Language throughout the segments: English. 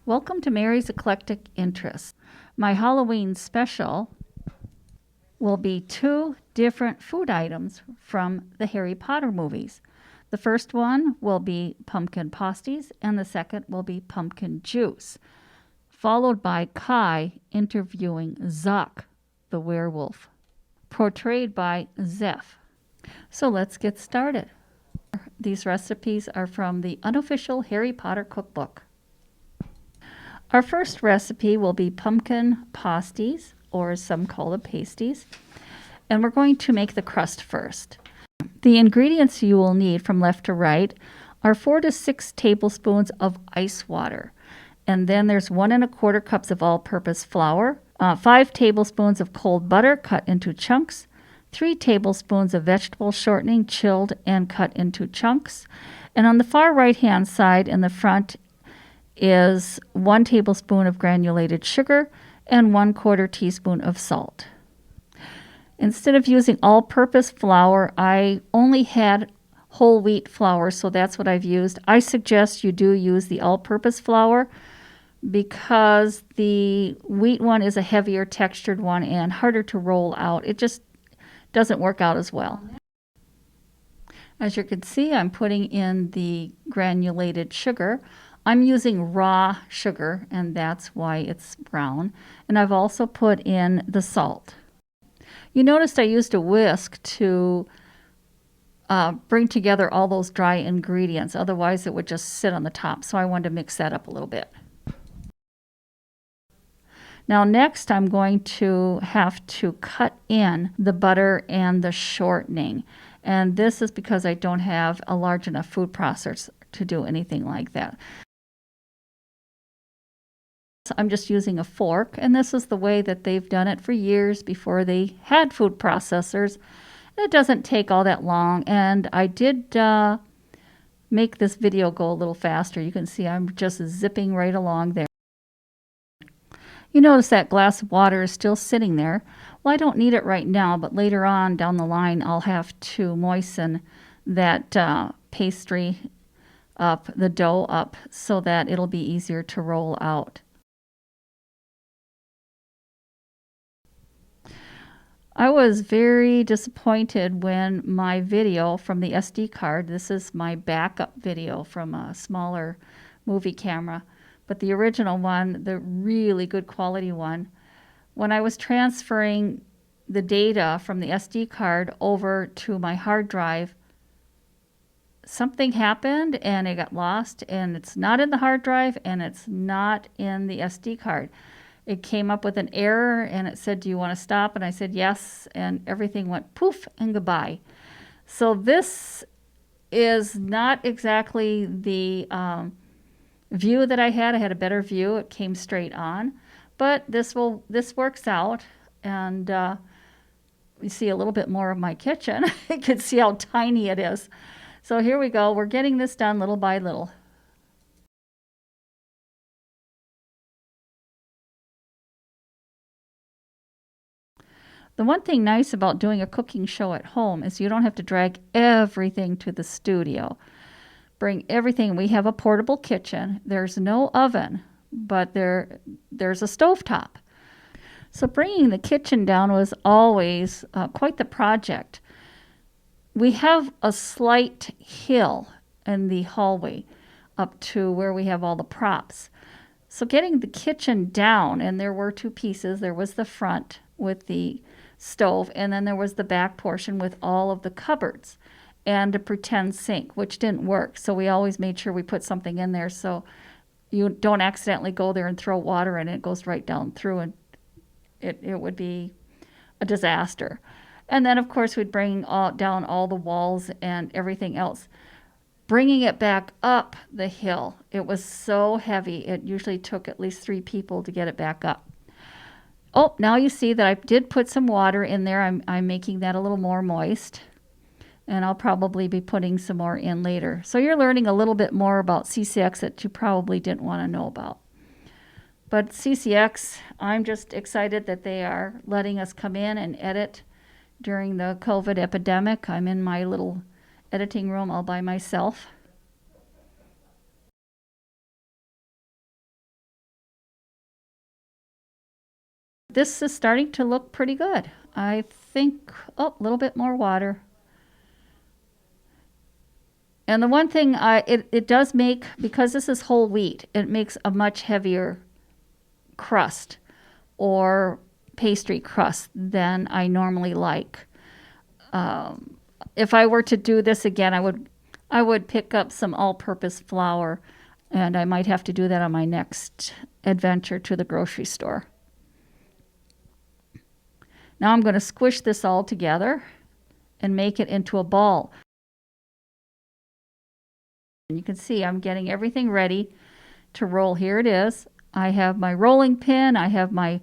Welcome to Mary's Eclectic Interests. My Halloween special will be 2 different food items from the Harry Potter movies. The first one will be pumpkin pasties, and the second will be pumpkin juice, followed by Kai interviewing Zuck, the werewolf, portrayed by Zeph. So let's get started. These recipes are from the unofficial Harry Potter cookbook. Our first recipe will be pumpkin pasties, or as some call it, pasties. And we're going to make the crust first. The ingredients you will need from left to right are 4 to 6 tablespoons of ice water. And then there's 1 1/4 cups of all-purpose flour, 5 tablespoons of cold butter cut into chunks, 3 tablespoons of vegetable shortening chilled and cut into chunks. And on the far right-hand side in the front is 1 tablespoon of granulated sugar and 1/4 teaspoon of salt. Instead of using all-purpose flour, I only had whole wheat flour, so that's what I've used. I suggest you do use the all-purpose flour because the wheat one is a heavier textured one and harder to roll out. It just doesn't work out as well. As you can see, I'm putting in the granulated sugar. I'm using raw sugar, and that's why it's brown. And I've also put in the salt. You noticed I used a whisk to bring together all those dry ingredients. Otherwise, it would just sit on the top. So I wanted to mix that up a little bit. Now next, I'm going to have to cut in the butter and the shortening. And this is because I don't have a large enough food processor to do anything like that. I'm just using a fork, and this is the way that they've done it for years before they had food processors. It doesn't take all that long, and I did make this video go a little faster. You can see I'm just zipping right along there. You notice that glass of water is still sitting there. Well, I don't need it right now, but later on down the line I'll have to moisten that pastry up, the dough up, so that it'll be easier to roll out. I was very disappointed when my video from the SD card, this is my backup video from a smaller movie camera, but the original one, the really good quality one, when I was transferring the data from the SD card over to my hard drive, something happened and it got lost, and it's not in the hard drive and it's not in the SD card. It came up with an error and it said, "Do you want to stop?" And I said, "Yes." And everything went poof and goodbye. So this is not exactly the view that I had. I had a better view. It came straight on. But this works out. And you see a little bit more of my kitchen. You can see how tiny it is. So here we go. We're getting this done little by little. The one thing nice about doing a cooking show at home is you don't have to drag everything to the studio. Bring everything. We have a portable kitchen. There's no oven, but there's a stovetop. So bringing the kitchen down was always quite the project. We have a slight hill in the hallway up to where we have all the props. So getting the kitchen down, and there were 2 pieces. There was the front with the stove, and then there was the back portion with all of the cupboards and a pretend sink, which didn't work. So we always made sure we put something in there so you don't accidentally go there and throw water in it. It goes right down through, and it would be a disaster. And then, of course, we'd bring down all the walls and everything else. Bringing it back up the hill, it was so heavy. It usually took at least 3 people to get it back up. Oh, now you see that I did put some water in there. I'm making that a little more moist. And I'll probably be putting some more in later. So you're learning a little bit more about CCX that you probably didn't want to know about. But CCX, I'm just excited that they are letting us come in and edit during the COVID epidemic. I'm in my little editing room all by myself. This is starting to look pretty good. I think, oh, a little bit more water. And the one thing it does make, because this is whole wheat, it makes a much heavier crust or pastry crust than I normally like. If I were to do this again, I would pick up some all-purpose flour, and I might have to do that on my next adventure to the grocery store. Now I'm going to squish this all together and make it into a ball. And you can see I'm getting everything ready to roll. Here it is. I have my rolling pin, I have my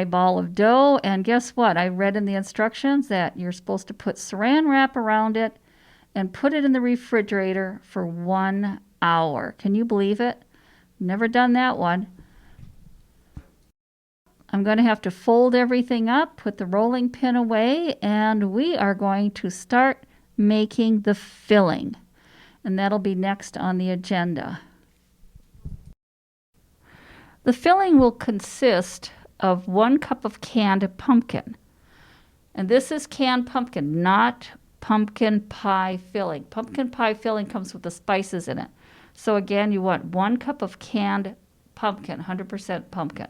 ball of dough, and guess what? I read in the instructions that you're supposed to put saran wrap around it and put it in the refrigerator for 1 hour. Can you believe it? Never done that one. I'm going to have to fold everything up, put the rolling pin away, and we are going to start making the filling. And that'll be next on the agenda. The filling will consist of 1 cup of canned pumpkin. And this is canned pumpkin, not pumpkin pie filling. Pumpkin pie filling comes with the spices in it. So again, you want 1 cup of canned pumpkin, 100% pumpkin.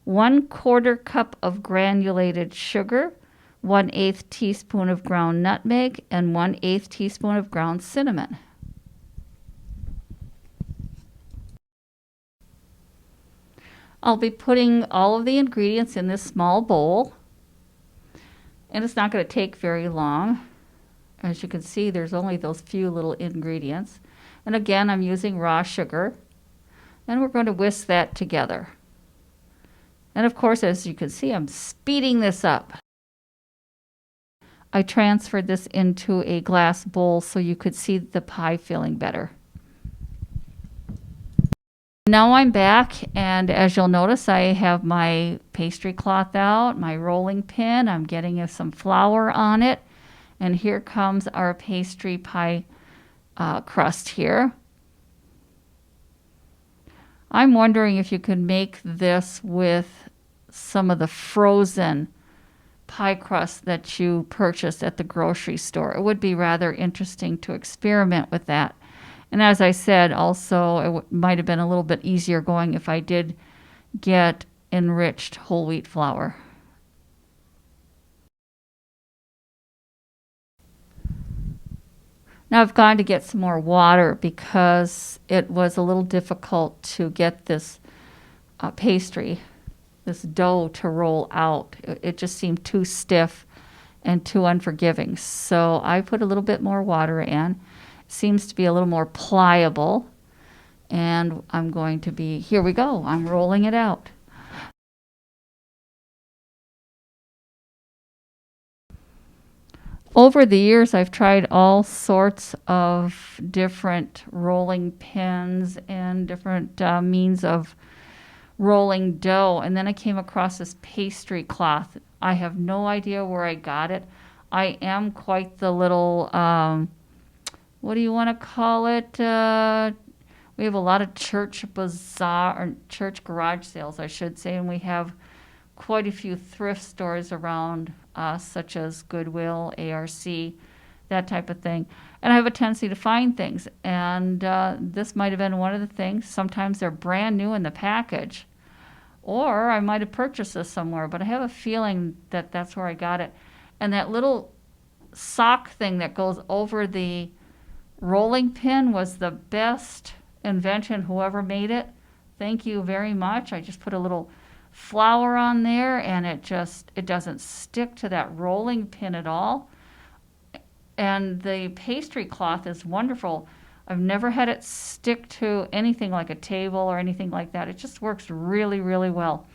1/4 cup of granulated sugar, 1/8 teaspoon of ground nutmeg, and 1/8 teaspoon of ground cinnamon. I'll be putting all of the ingredients in this small bowl, and it's not going to take very long. As you can see, there's only those few little ingredients. And again, I'm using raw sugar, and we're going to whisk that together. And of course, as you can see, I'm speeding this up. I transferred this into a glass bowl so you could see the pie filling better. Now I'm back, and as you'll notice, I have my pastry cloth out, my rolling pin. I'm getting some flour on it, and here comes our pastry pie crust here. I'm wondering if you could make this with some of the frozen pie crust that you purchased at the grocery store. It would be rather interesting to experiment with that. And as I said, also, it might have been a little bit easier going if I did get enriched whole wheat flour. Now I've gone to get some more water because it was a little difficult to get this pastry, this dough, to roll out. It just seemed too stiff and too unforgiving. So I put a little bit more water in. It seems to be a little more pliable. And I'm going to be, here we go, I'm rolling it out. Over the years, I've tried all sorts of different rolling pins and different means of rolling dough. And then I came across this pastry cloth. I have no idea where I got it. I am quite the little, what do you want to call it? We have a lot of church bazaar, or church garage sales, I should say, and we have quite a few thrift stores around us, such as Goodwill, ARC, that type of thing. And I have a tendency to find things, and this might have been one of the things. Sometimes they're brand new in the package, or I might have purchased this somewhere, but I have a feeling that that's where I got it. And that little sock thing that goes over the rolling pin was the best invention, whoever made it. Thank you very much. I just put a little flour on there, and it doesn't stick to that rolling pin at all. And the pastry cloth is wonderful. I've never had it stick to anything like a table or anything like that. It just works really, really well.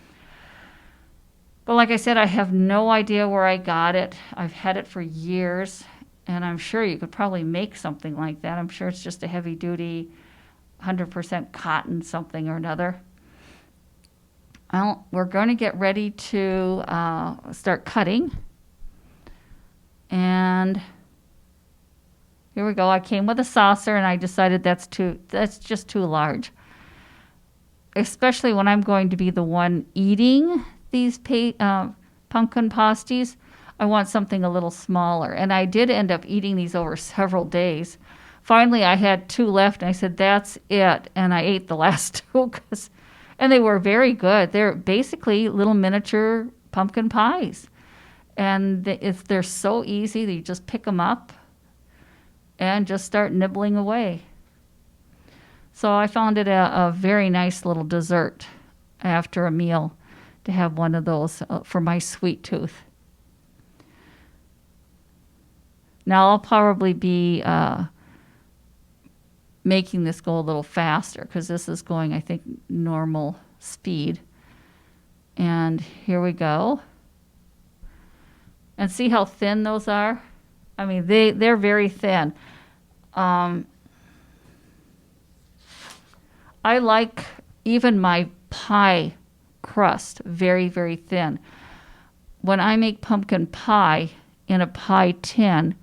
But like I said, I have no idea where I got it. I've had it for years, and I'm sure you could probably make something like that. I'm sure it's just a heavy-duty, 100% cotton something or another. Well, we're going to get ready to start cutting. And here we go. I came with a saucer, and I decided that's just too large. Especially when I'm going to be the one eating these pumpkin pasties, I want something a little smaller. And I did end up eating these over several days. Finally, I had 2 left, and I said, that's it. And I ate the last 2, and they were very good. They're basically little miniature pumpkin pies. And they're so easy that you just pick them up and just start nibbling away. So I found it a very nice little dessert after a meal to have one of those for my sweet tooth. Now I'll probably be making this go a little faster because this is going, I think, normal speed. And here we go. And see how thin those are? I mean, they're very thin. I like even my pie crust very, very thin. When I make pumpkin pie in a pie tin,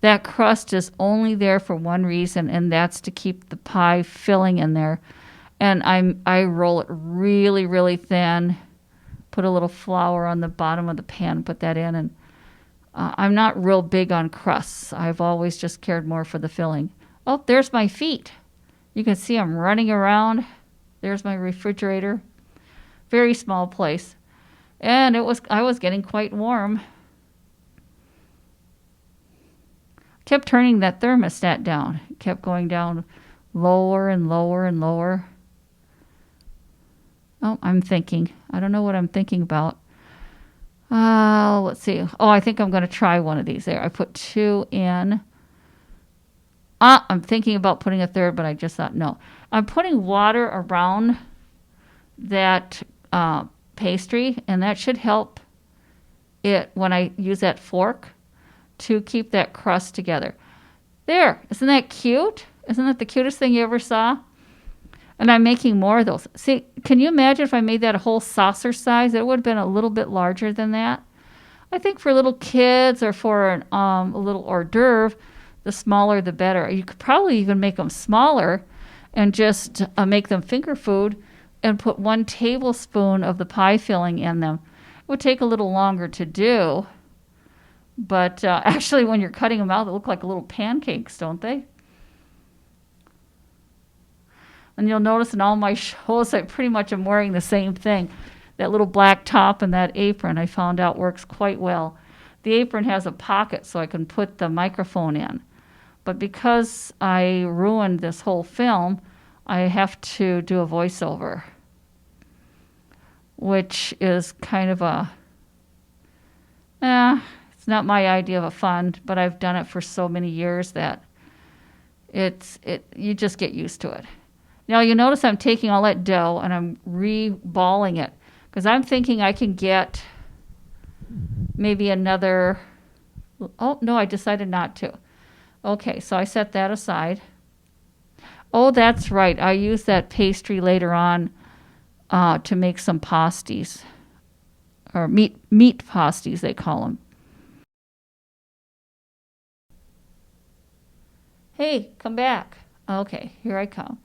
that crust is only there for one reason, and that's to keep the pie filling in there. And I roll it really, really thin, put a little flour on the bottom of the pan, put that in, and I'm not real big on crusts. I've always just cared more for the filling. Oh, there's my feet. You can see I'm running around. There's my refrigerator. Very small place. And I was getting quite warm. Kept turning that thermostat down. It kept going down lower and lower and lower. Oh, I'm thinking. I don't know what I'm thinking about. Let's see. Oh, I think I'm going to try one of these there. I put 2 in. I'm thinking about putting a third, but I just thought no. I'm putting water around that pastry, and that should help it when I use that fork to keep that crust together. There. Isn't that cute? Isn't that the cutest thing you ever saw? And I'm making more of those. See, can you imagine if I made that a whole saucer size? It would have been a little bit larger than that. I think for little kids or for a little hors d'oeuvre, the smaller the better. You could probably even make them smaller and just make them finger food and put 1 tablespoon of the pie filling in them. It would take a little longer to do, but actually when you're cutting them out, they look like little pancakes, don't they? And you'll notice in all my shows, I pretty much am wearing the same thing. That little black top and that apron I found out works quite well. The apron has a pocket so I can put the microphone in. But because I ruined this whole film, I have to do a voiceover, which is kind of it's not my idea of a fun, but I've done it for so many years that you just get used to it. Now you notice I'm taking all that dough and I'm re-balling it because I'm thinking I can get maybe another. Oh, no, I decided not to. Okay, so I set that aside. Oh, that's right. I use that pastry later on to make some pasties, or meat pasties, they call them. Hey, come back. Okay, here I come.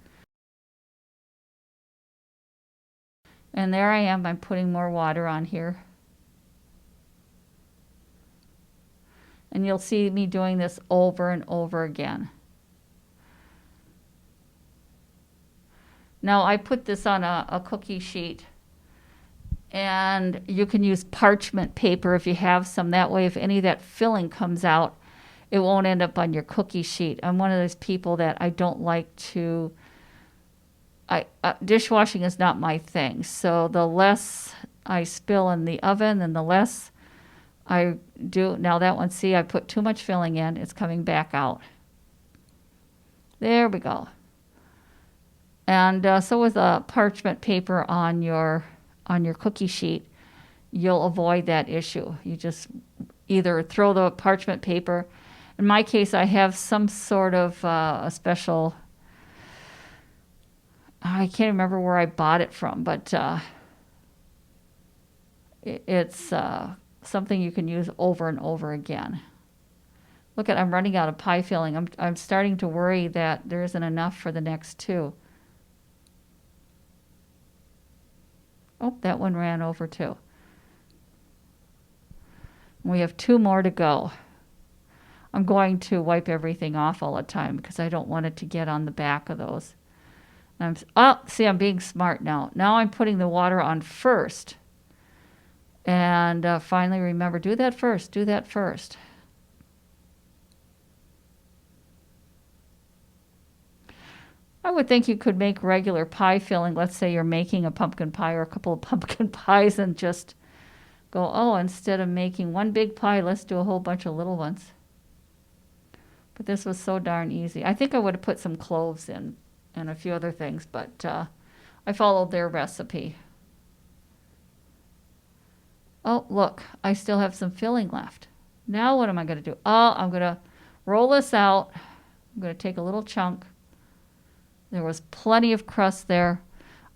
And there I am. I'm putting more water on here. And you'll see me doing this over and over again. Now I put this on a cookie sheet. And you can use parchment paper if you have some. That way, if any of that filling comes out, it won't end up on your cookie sheet. I'm one of those people that I don't like to... dishwashing is not my thing. So the less I spill in the oven and the less I do. Now that one, see, I put too much filling in. It's coming back out. There we go. And so with parchment paper on your cookie sheet, you'll avoid that issue. You just either throw the parchment paper. In my case, I have some sort of a special... I can't remember where I bought it from, but it's something you can use over and over again. Look I'm running out of pie filling. I'm starting to worry that there isn't enough for the next 2. Oh, that one ran over too. We have 2 more to go. I'm going to wipe everything off all the time because I don't want it to get on the back of those. See, I'm being smart now. Now I'm putting the water on first. And finally remember, do that first. Do that first. I would think you could make regular pie filling. Let's say you're making a pumpkin pie or a couple of pumpkin pies and just go, oh, instead of making one big pie, let's do a whole bunch of little ones. But this was so darn easy. I think I would have put some cloves in and a few other things, but I followed their recipe. Oh, look, I still have some filling left. Now what am I going to do? Oh, I'm going to roll this out. I'm going to take a little chunk. There was plenty of crust there.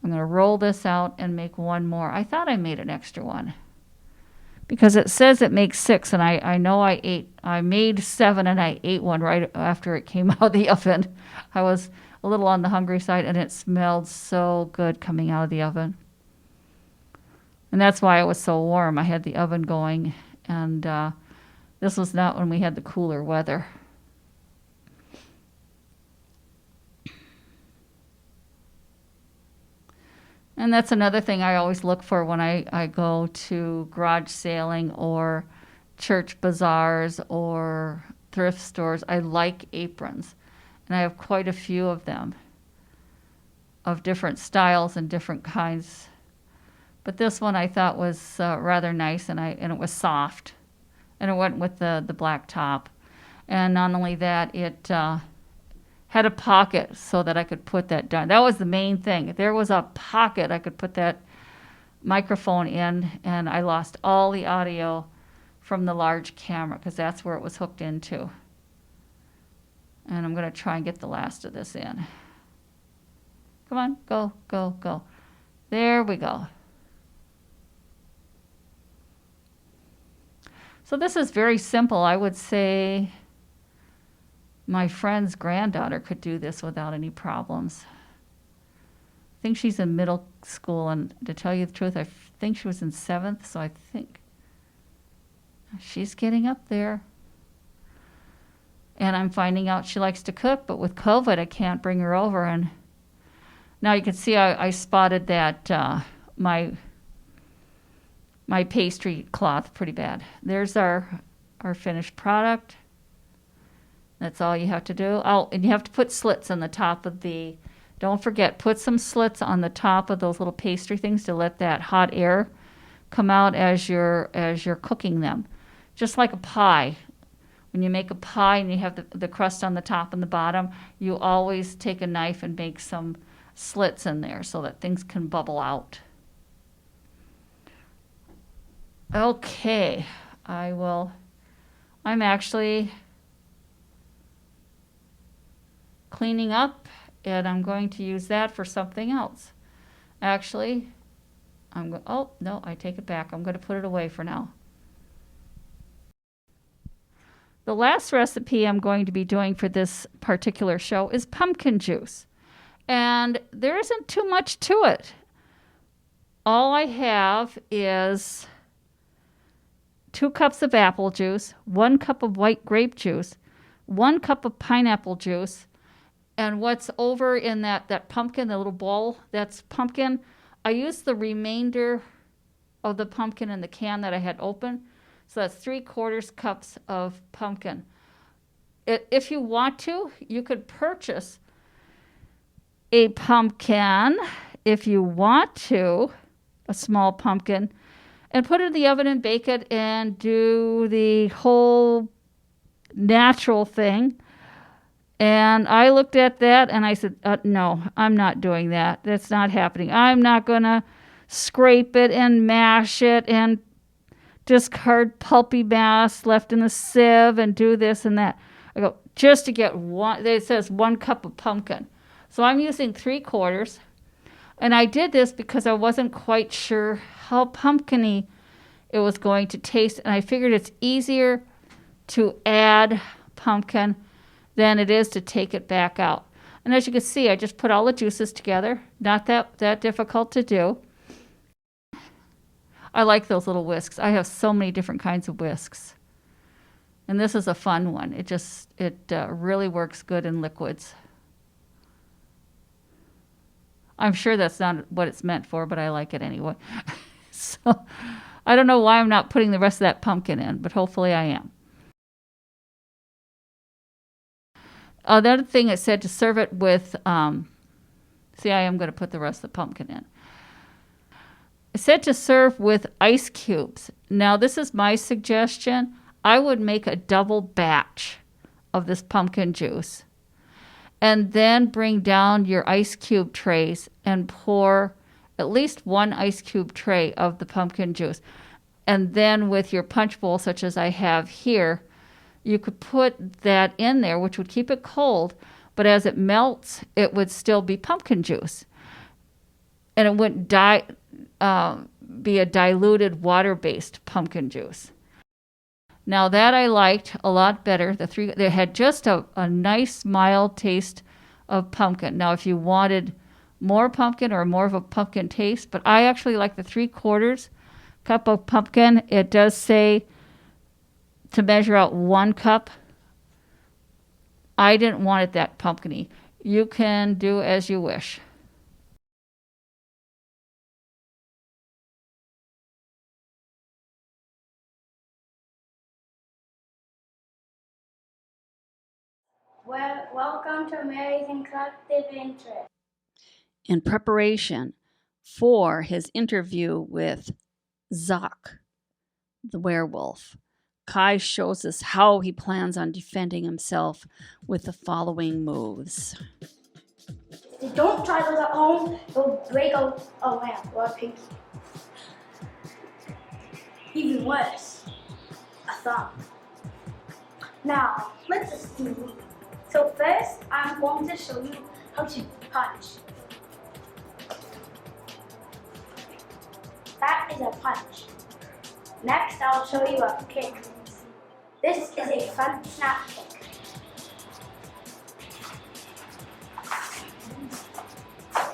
I'm going to roll this out and make one more. I thought I made an extra one because it says it makes 6, and I know I made 7 and I ate one right after it came out of the oven. I was a little on the hungry side, and it smelled so good coming out of the oven. And that's why it was so warm. I had the oven going, and this was not when we had the cooler weather. And that's another thing I always look for when I go to garage sailing or church bazaars or thrift stores. I like aprons. And I have quite a few of them of different styles and different kinds. But this one I thought was rather nice, and it was soft. And it went with the black top. And not only that, it had a pocket so that I could put that down. That was the main thing. If there was a pocket, I could put that microphone in, and I lost all the audio from the large camera because that's where it was hooked into. And I'm going to try and get the last of this in. Come on, go, go, go. There we go. So this is very simple. I would say my friend's granddaughter could do this without any problems. I think she's in middle school, and to tell you the truth, I think she was in 7th, so I think she's getting up there. And I'm finding out she likes to cook, but with COVID, I can't bring her over. And now you can see I spotted that my pastry cloth pretty bad. There's our finished product. That's all you have to do. Oh, and you have to put slits on the top of don't forget, put some slits on the top of those little pastry things to let that hot air come out as you're cooking them. Just like a pie. When you make a pie and you have the crust on the top and the bottom, you always take a knife and make some slits in there so that things can bubble out. Okay, I'm actually cleaning up, and I'm going to use that for something else. Actually, oh, no, I take it back. I'm going to put it away for now. The last recipe I'm going to be doing for this particular show is pumpkin juice. And there isn't too much to it. All I have is 2 cups of apple juice, 1 cup of white grape juice, 1 cup of pineapple juice, and what's over in that pumpkin, the little bowl, that's pumpkin. I used the remainder of the pumpkin in the can that I had open. So that's 3/4 cups of pumpkin. If you want to, you could purchase a pumpkin, if you want to, a small pumpkin, and put it in the oven and bake it and do the whole natural thing. And I looked at that and I said, no, I'm not doing that. That's not happening. I'm not going to scrape it and mash it and discard pulpy mass left in the sieve and do this and that. I go, just to get one, it says 1 cup of pumpkin. So I'm using 3/4. And I did this because I wasn't quite sure how pumpkin-y it was going to taste. And I figured it's easier to add pumpkin than it is to take it back out. And as you can see, I just put all the juices together. Not that difficult to do. I like those little whisks. I have so many different kinds of whisks. And this is a fun one. It really works good in liquids. I'm sure that's not what it's meant for, but I like it anyway. So I don't know why I'm not putting the rest of that pumpkin in, but hopefully I am. The other thing, it said to serve it with, see, I am going to put the rest of the pumpkin in. It said to serve with ice cubes. Now, this is my suggestion. I would make a double batch of this pumpkin juice and then bring down your ice cube trays and pour at least one ice cube tray of the pumpkin juice. And then with your punch bowl, such as I have here, you could put that in there, which would keep it cold, but as it melts, it would still be pumpkin juice. And it wouldn't be a diluted water-based pumpkin juice. Now that I liked a lot better. They had just a nice mild taste of pumpkin. Now if you wanted more pumpkin or more of a pumpkin taste, but I actually like the 3/4 cup of pumpkin. It does say to measure out 1 cup. I didn't want it that pumpkin-y. You can do as you wish. Well, welcome to Mary's Eclectic Interest. In preparation for his interview with Zoc, the werewolf, Kai shows us how he plans on defending himself with the following moves. If you don't try those at home, you'll break a lamp or a pinky. Even worse, a thumb. Now, let's just do. So first, I'm going to show you how to punch. That is a punch. Next, I'll show you a kick. This is a front snap kick.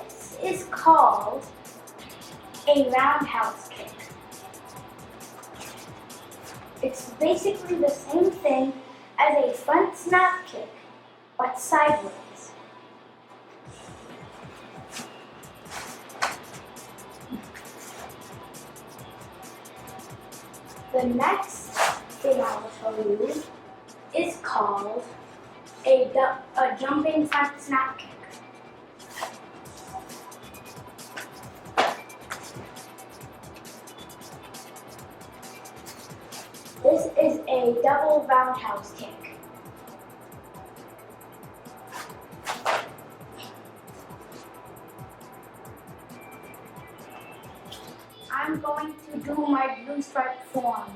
This is called a roundhouse kick. It's basically the same thing as a front snap kick, but sideways. The next thing I will show you is called a jumping front snap kick. This is a double roundhouse kick. I'm going to do my blue stripe form.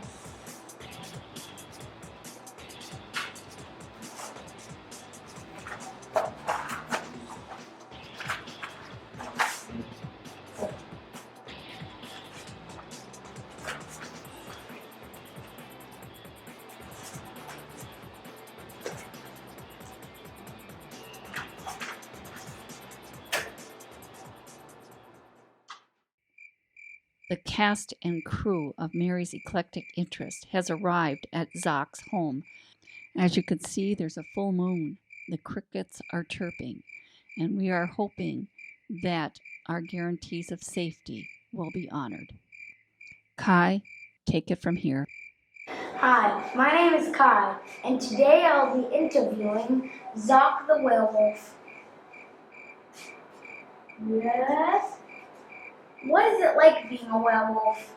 The cast and crew of Mary's Eclectic Interest has arrived at Zoc's home. As you can see, there's a full moon. The crickets are chirping, and we are hoping that our guarantees of safety will be honored. Kai, take it from here. Hi, my name is Kai, and today I'll be interviewing Zoc the werewolf. Yes? What is it like being a werewolf?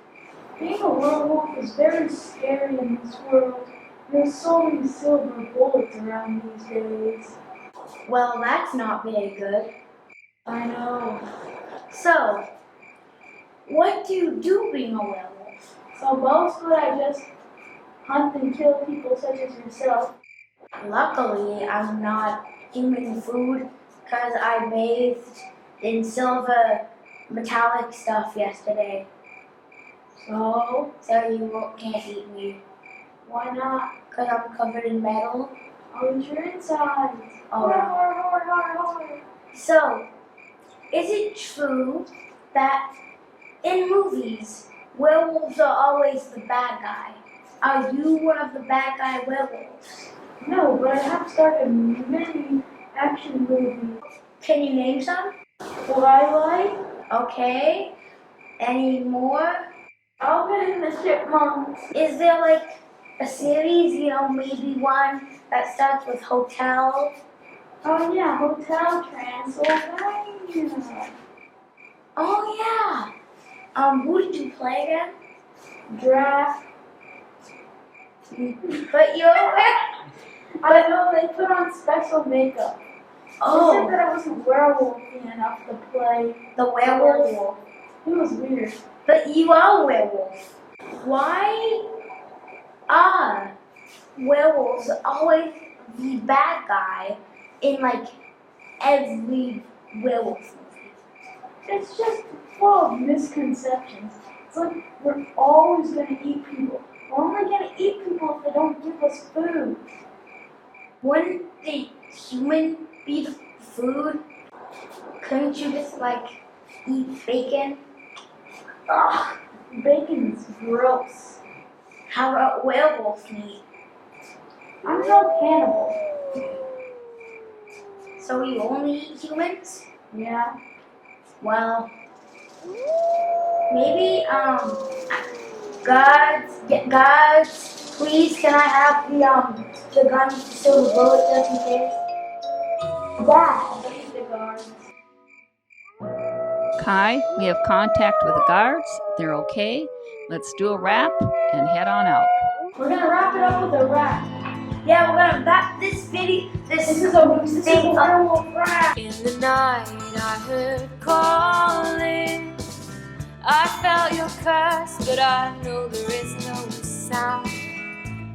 Being a werewolf is very scary in this world. There's so many silver bullets around these days. Well, that's not very good. I know. So, what do you do being a werewolf? So mostly I just hunt and kill people such as yourself. Luckily, I'm not human food because I bathed in silver metallic stuff yesterday. So, You can't eat me why not? because I'm covered in metal. How is your inside? Oh, no. So, is it true that in movies werewolves are always the bad guy. Are you one of the bad guy werewolves? No, but I have started many action movies. Can you name some? Twilight, Okay. Any more? Alvin and the Chipmunks. Is there like a series, maybe one that starts with hotel? Oh yeah, Hotel Transylvania. Oh yeah. Who did you play again? Draft. But you're I know they put on special makeup. They said that I wasn't werewolfy enough to play the werewolf. It was weird. But you are a werewolf. Why are werewolves always the bad guy in like every werewolf movie? It's just full of misconceptions. It's like we're always gonna eat people. We're only gonna eat people if they don't give us food. Wouldn't the human be the food? Couldn't you just like eat bacon? Ugh, bacon is gross. How about werewolf meat? I'm no cannibal. So you only eat humans? Yeah. Well, maybe guards, please can I have the gun with the silver bullet just in case? Dad. Leave the guards. Kai, we have contact with the guards. They're okay. Let's do a wrap and head on out. We're gonna wrap it up with a rap. Yeah, we're gonna wrap this video. This This is is a thing up. werewolf rap. In the night I heard calling. I felt your curse, but I know there is no sound.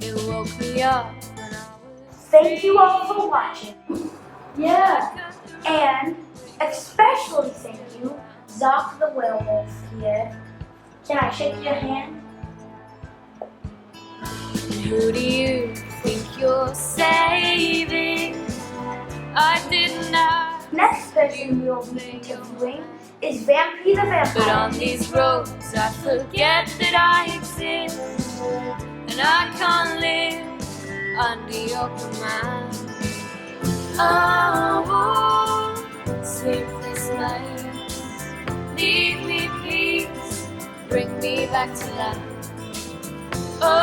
It woke me up when I was Thank you all for watching, Yeah. and especially thank you, Zoc the werewolf here. Can I shake your hand? Who do you think you're saving? I didn't ask, Next person we'll be interviewing is Vampy the but on Vampire. these roads I forget that I exist, and I can't live under your command. Oh, sleepless nights, leave me peace, bring me back to life. Oh,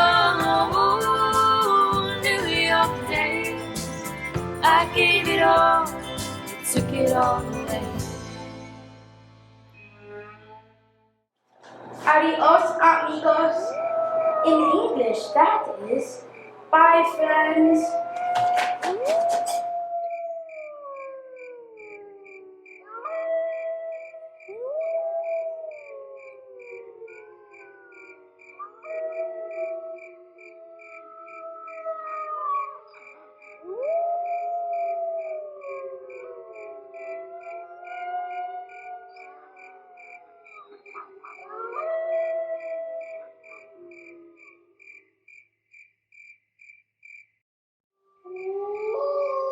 New York days, I gave it all, you took it all away. Adios, amigos. In English, that is, bye, friends.